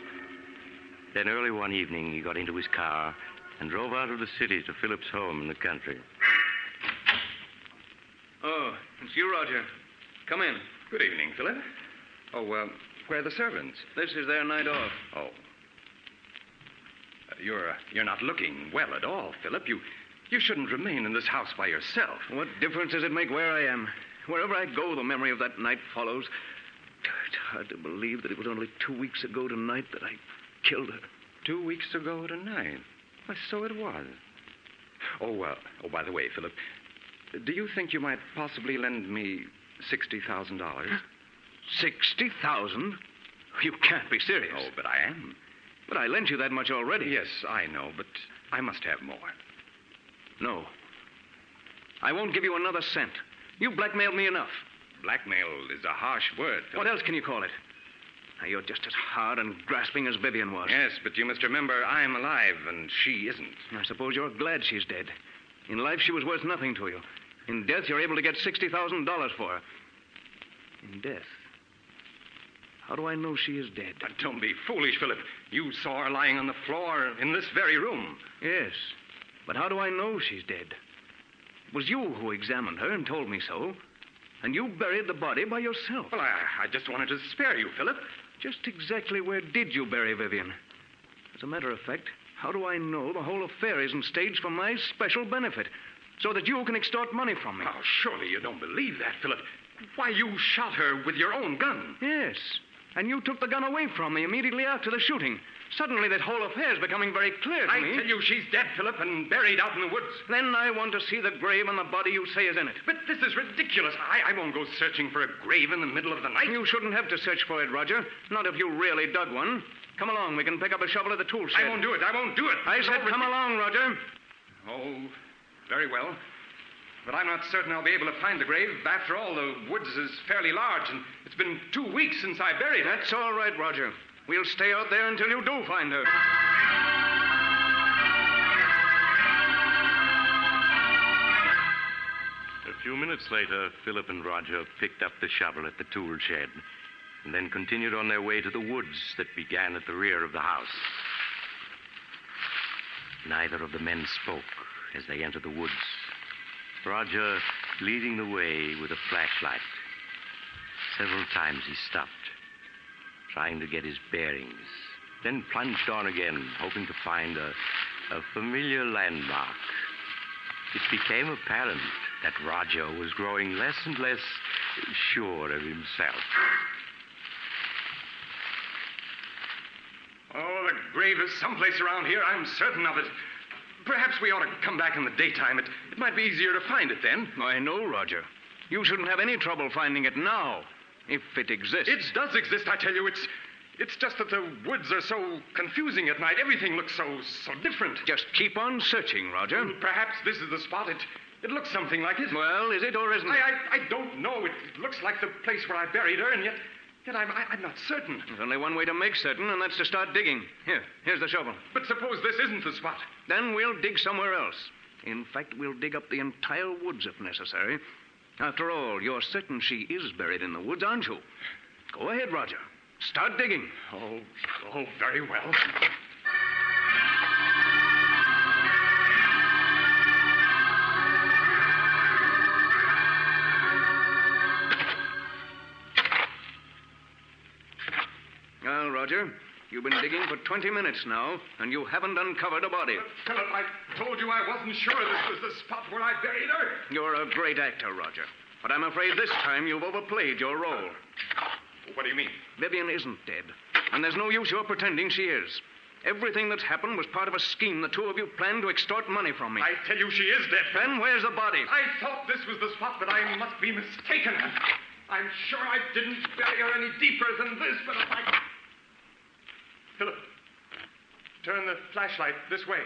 Then early one evening, he got into his car and drove out of the city to Philip's home in the country. Oh, it's you, Roger. Come in. Good evening, Philip. Oh, where are the servants? This is their night off. Oh. You're not looking well at all, Philip. You shouldn't remain in this house by yourself. What difference does it make where I am? Wherever I go, the memory of that night follows. It's hard to believe that it was only 2 weeks ago tonight that I killed her. 2 weeks ago tonight? Why, so it was. Oh, by the way, Philip, do you think you might possibly lend me $60,000? 60,000? You can't be serious. Oh, but I am. But I lent you that much already. Yes, I know, but I must have more. No. I won't give you another cent. You blackmailed me enough. Blackmail is a harsh word, Philip. What else can you call it? Now, you're just as hard and grasping as Vivian was. Yes, but you must remember I'm alive and she isn't. I suppose you're glad she's dead. In life, she was worth nothing to you. In death, you're able to get $60,000 for her. In death? How do I know she is dead? Don't be foolish, Philip. You saw her lying on the floor in this very room. Yes, but how do I know she's dead? It was you who examined her and told me so. And you buried the body by yourself. Well, I just wanted to spare you, Philip. Just exactly where did you bury Vivian? As a matter of fact, how do I know the whole affair isn't staged for my special benefit, so that you can extort money from me? Oh, surely you don't believe that, Philip. Why, you shot her with your own gun. Yes, and you took the gun away from me immediately after the shooting. Suddenly, that whole affair is becoming very clear to me. I tell you, she's dead, Philip, and buried out in the woods. Then I want to see the grave and the body you say is in it. But this is ridiculous. I won't go searching for a grave in the middle of the night. You shouldn't have to search for it, Roger. Not if you really dug one. Come along. We can pick up a shovel at the tool shed. I won't do it. I said come along, Roger. Oh, Very well. But I'm not certain I'll be able to find the grave. After all, the woods is fairly large, and it's been 2 weeks since I buried her. That's all right, Roger. We'll stay out there until you do find her. A few minutes later, Philip and Roger picked up the shovel at the tool shed and then continued on their way to the woods that began at the rear of the house. Neither of the men spoke as they entered the woods. Roger leading the way with a flashlight. Several times he stopped, trying to get his bearings, then plunged on again, hoping to find a familiar landmark. It became apparent that Roger was growing less and less sure of himself. Oh, the grave is someplace around here. I'm certain of it. Perhaps we ought to come back in the daytime. It might be easier to find it then. I know, Roger. You shouldn't have any trouble finding it now, if it exists. It does exist, I tell you. It's just that the woods are so confusing at night. Everything looks so different. Just keep on searching, Roger. Well, perhaps this is the spot. It looks something like it. Well, is it or isn't it? I don't know. It looks like the place where I buried her, and yet I'm not certain. There's only one way to make certain, and that's to start digging. Here's the shovel. But suppose this isn't the spot. Then we'll dig somewhere else. In fact, we'll dig up the entire woods if necessary. After all, you're certain she is buried in the woods, aren't you? Go ahead, Roger. Start digging. Oh, very well. Well, Roger, you've been digging for 20 minutes now, and you haven't uncovered a body. Philip, I told you I wasn't sure this was the spot where I buried her. You're a great actor, Roger. But I'm afraid this time you've overplayed your role. What do you mean? Vivian isn't dead, and there's no use your pretending she is. Everything that's happened was part of a scheme the two of you planned to extort money from me. I tell you she is dead. Then where's the body? I thought this was the spot, but I must be mistaken. I'm sure I didn't bury her any deeper than this, but if I... Philip, turn the flashlight this way.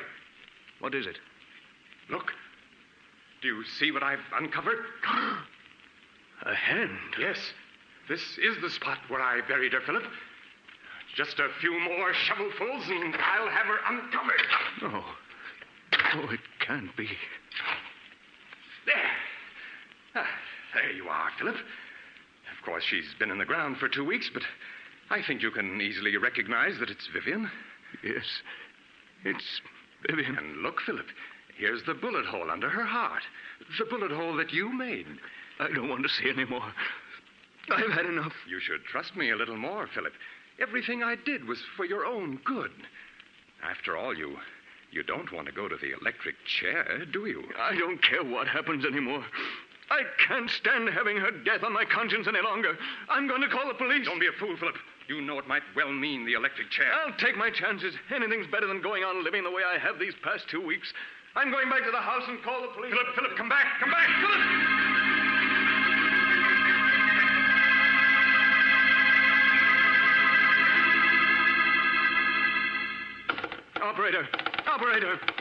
What is it? Look. Do you see what I've uncovered? A hand? Yes. This is the spot where I buried her, Philip. Just a few more shovelfuls, and I'll have her uncovered. No. Oh, it can't be. There. There you are, Philip. Of course, she's been in the ground for 2 weeks, but I think you can easily recognize that it's Vivian. Yes, it's Vivian. And look, Philip, here's the bullet hole under her heart. The bullet hole that you made. I don't want to see any more. I've had enough. You should trust me a little more, Philip. Everything I did was for your own good. After all, you don't want to go to the electric chair, do you? I don't care what happens anymore. I can't stand having her death on my conscience any longer. I'm going to call the police. Don't be a fool, Philip. You know it might well mean the electric chair. I'll take my chances. Anything's better than going on living the way I have these past 2 weeks. I'm going back to the house and call the police. Philip, come back. Come back, Philip! Operator.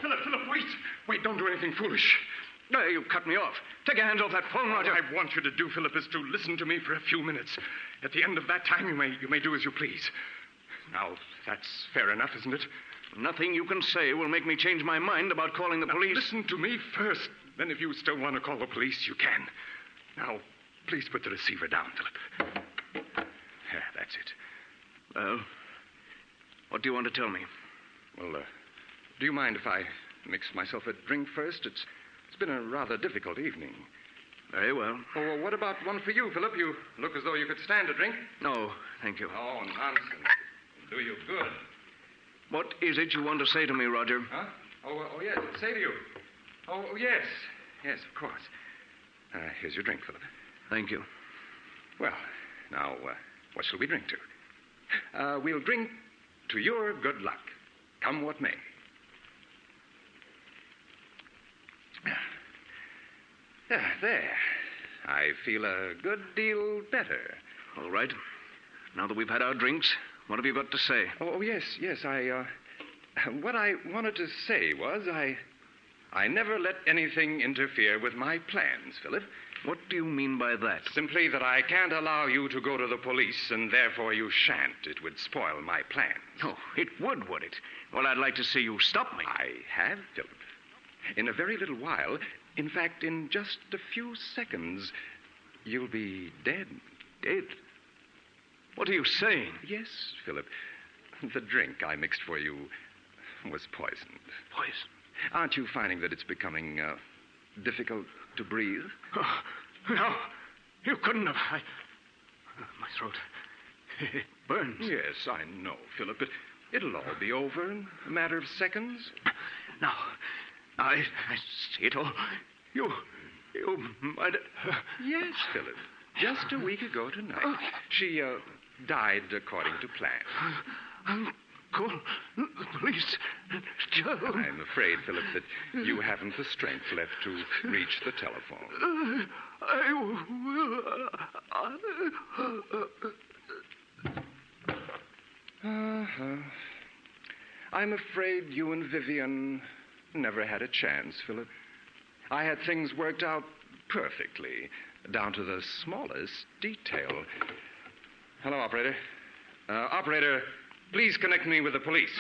Philip, wait. Wait, don't do anything foolish. No, you cut me off. Take your hands off that phone, Roger. What I want you to do, Philip, is to listen to me for a few minutes. At the end of that time, you may do as you please. Now, that's fair enough, isn't it? Nothing you can say will make me change my mind about calling the police. Listen to me first. Then if you still want to call the police, you can. Now, please put the receiver down, Philip. Yeah, that's it. Well, what do you want to tell me? Well, do you mind if I mix myself a drink first? It's been a rather difficult evening. Very well. Oh, what about one for you, Philip? You look as though you could stand a drink. No, thank you. Oh, nonsense. It'll do you good. What is it you want to say to me, Roger? Huh? Oh, yes. Say to you. Oh, yes. Yes, of course. Here's your drink, Philip. Thank you. Well, now, what shall we drink to? We'll drink to your good luck, come what may. There. I feel a good deal better. All right. Now that we've had our drinks, what have you got to say? Oh, yes. What I wanted to say was I never let anything interfere with my plans, Philip. What do you mean by that? Simply that I can't allow you to go to the police, and therefore you shan't. It would spoil my plans. Oh, it would it? Well, I'd like to see you stop me. I have, Philip. In a very little while, in fact, in just a few seconds, you'll be dead. Dead? What are you saying? Yes, Philip. The drink I mixed for you was poisoned. Poison? Aren't you finding that it's becoming difficult to breathe? Oh, no. You couldn't have. My throat. It burns. Yes, I know, Philip, but it'll all be over in a matter of seconds. Now, I see it all. You might... Yes, Philip. Just a week ago tonight, she died according to plan. Uncle, please, Joe. I'm afraid, Philip, that you haven't the strength left to reach the telephone. I'm afraid you and Vivian never had a chance, Philip. I had things worked out perfectly, down to the smallest detail. Hello, operator. Operator, please connect me with the police.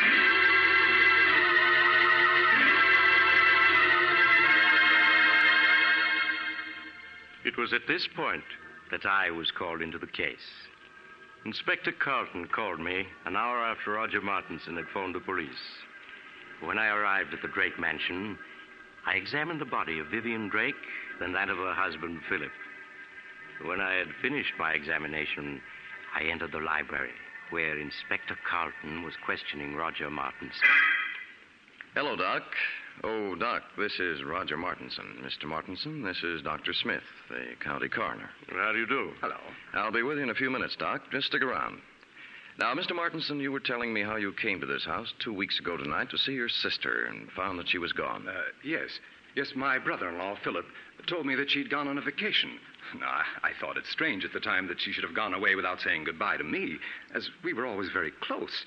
It was at this point that I was called into the case. Inspector Carlton called me an hour after Roger Martinson had phoned the police. When I arrived at the Drake mansion, I examined the body of Vivian Drake, then that of her husband, Philip. When I had finished my examination, I entered the library, where Inspector Carlton was questioning Roger Martinson. Hello, Doc. Oh, Doc, this is Roger Martinson. Mr. Martinson, this is Dr. Smith, the county coroner. How do you do? Hello. I'll be with you in a few minutes, Doc. Just stick around. Now, Mr. Martinson, you were telling me how you came to this house 2 weeks ago tonight to see your sister and found that she was gone. Yes. Yes, my brother-in-law, Philip, told me that she'd gone on a vacation. Now, I thought it strange at the time that she should have gone away without saying goodbye to me, as we were always very close.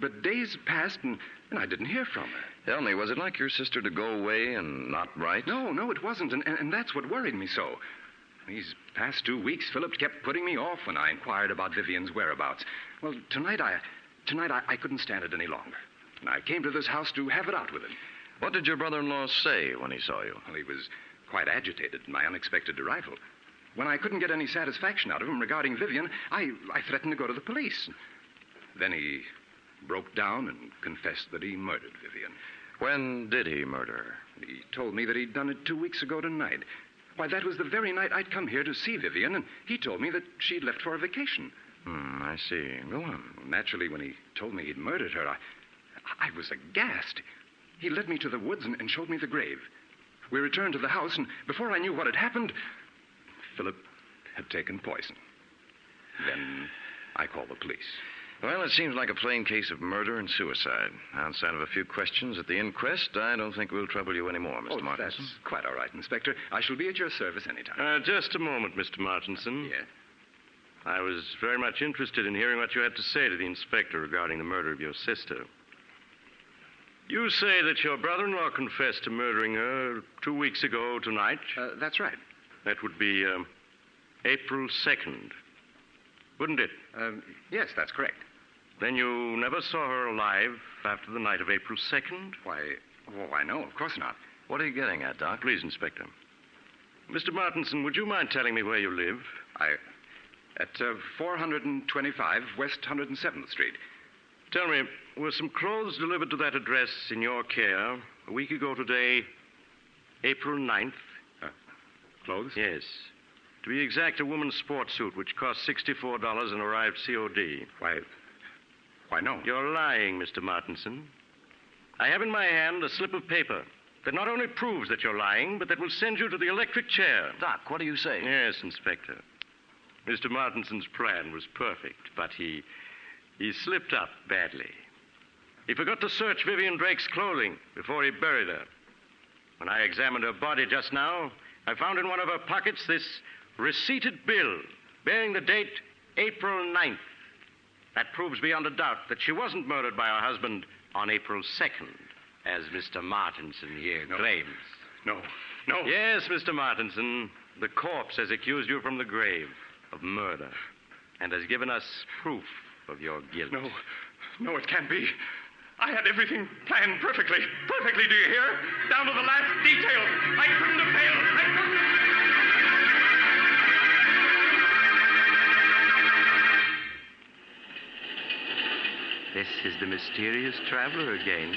But days passed, and I didn't hear from her. Tell me, was it like your sister to go away and not write? No, it wasn't, and that's what worried me so. These past 2 weeks, Philip kept putting me off when I inquired about Vivian's whereabouts. Well, tonight I couldn't stand it any longer. And I came to this house to have it out with him. What did your brother-in-law say when he saw you? Well, he was quite agitated at my unexpected arrival. When I couldn't get any satisfaction out of him regarding Vivian, I threatened to go to the police. Then he broke down and confessed that he murdered Vivian. When did he murder her? He told me that he'd done it 2 weeks ago tonight. Why, that was the very night I'd come here to see Vivian, and he told me that she'd left for a vacation. I see. Go on. Well, naturally, when he told me he'd murdered her, I was aghast. He led me to the woods and showed me the grave. We returned to the house, and before I knew what had happened, Philip had taken poison. Then I called the police. Well, it seems like a plain case of murder and suicide. Outside of a few questions at the inquest, I don't think we'll trouble you anymore, Mr. Martinson. That's quite all right, Inspector. I shall be at your service anytime. Just a moment, Mr. Martinson. Yes? I was very much interested in hearing what you had to say to the inspector regarding the murder of your sister. You say that your brother-in-law confessed to murdering her 2 weeks ago tonight? That's right. That would be April 2nd, wouldn't it? Yes, that's correct. Then you never saw her alive after the night of April 2nd? Why, no, of course not. What are you getting at, Doc? Please, Inspector. Mr. Martinson, would you mind telling me where you live? At 425 West 107th Street. Tell me, were some clothes delivered to that address in your care a week ago today, April 9th? Clothes? Yes. To be exact, a woman's sports suit, which cost $64 and arrived COD. Why, no. You're lying, Mr. Martinson. I have in my hand a slip of paper that not only proves that you're lying, but that will send you to the electric chair. Doc, what are you saying? Yes, Inspector. Mr. Martinson's plan was perfect, but he slipped up badly. He forgot to search Vivian Drake's clothing before he buried her. When I examined her body just now, I found in one of her pockets this receipted bill bearing the date April 9th. That proves beyond a doubt that she wasn't murdered by her husband on April 2nd, as Mr. Martinson here claims. No. Yes, Mr. Martinson. The corpse has accused you from the grave of murder and has given us proof of your guilt. No, it can't be. I had everything planned perfectly. Perfectly, do you hear? Down to the last detail. I couldn't have failed. This is the mysterious traveler again.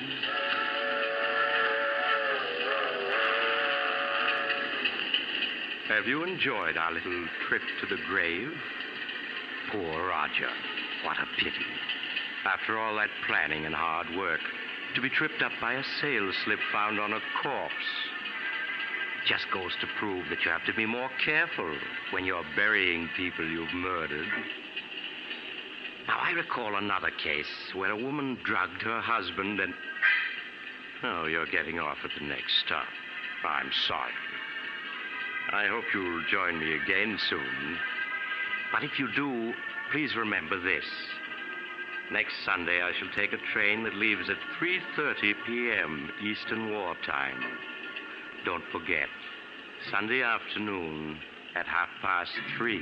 Have you enjoyed our little trip to the grave? Poor Roger. What a pity. After all that planning and hard work, to be tripped up by a sail slip found on a corpse. Just goes to prove that you have to be more careful when you're burying people you've murdered. Now, I recall another case where a woman drugged her husband and... Oh, you're getting off at the next stop. I'm sorry. I hope you'll join me again soon. But if you do, please remember this. Next Sunday, I shall take a train that leaves at 3:30 p.m. Eastern War Time. Don't forget, Sunday afternoon at 3:30.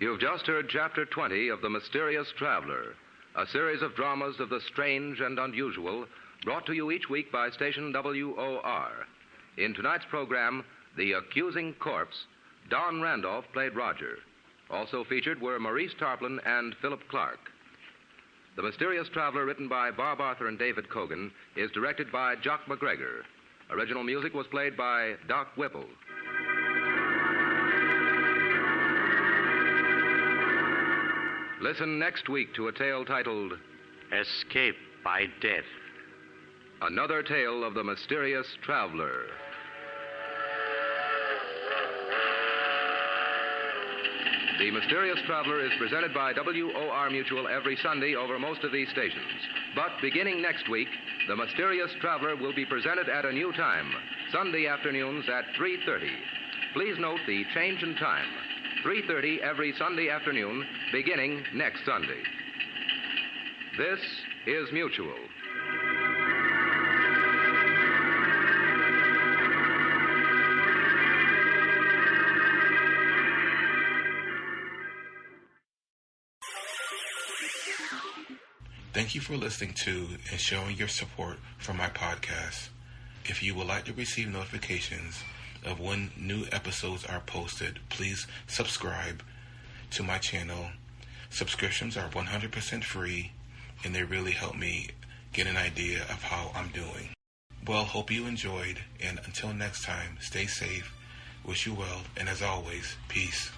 You've just heard Chapter 20 of The Mysterious Traveler, a series of dramas of the strange and unusual, brought to you each week by station WOR. In tonight's program, The Accusing Corpse, Don Randolph played Roger. Also featured were Maurice Tarplin and Philip Clark. The Mysterious Traveler, written by Bob Arthur and David Cogan, is directed by Jock McGregor. Original music was played by Doc Whipple. Listen next week to a tale titled Escape by Death. Another tale of the mysterious traveler. The Mysterious Traveler is presented by WOR Mutual every Sunday over most of these stations. But beginning next week, The Mysterious Traveler will be presented at a new time, Sunday afternoons at 3:30. Please note the change in time. 3:30 every Sunday afternoon, beginning next Sunday. This is Mutual. Thank you for listening to and showing your support for my podcast. If you would like to receive notifications of when new episodes are posted, please subscribe to my channel. Subscriptions are 100% free, and they really help me get an idea of how I'm doing. Well, hope you enjoyed, and until next time, stay safe, wish you well, and as always, peace.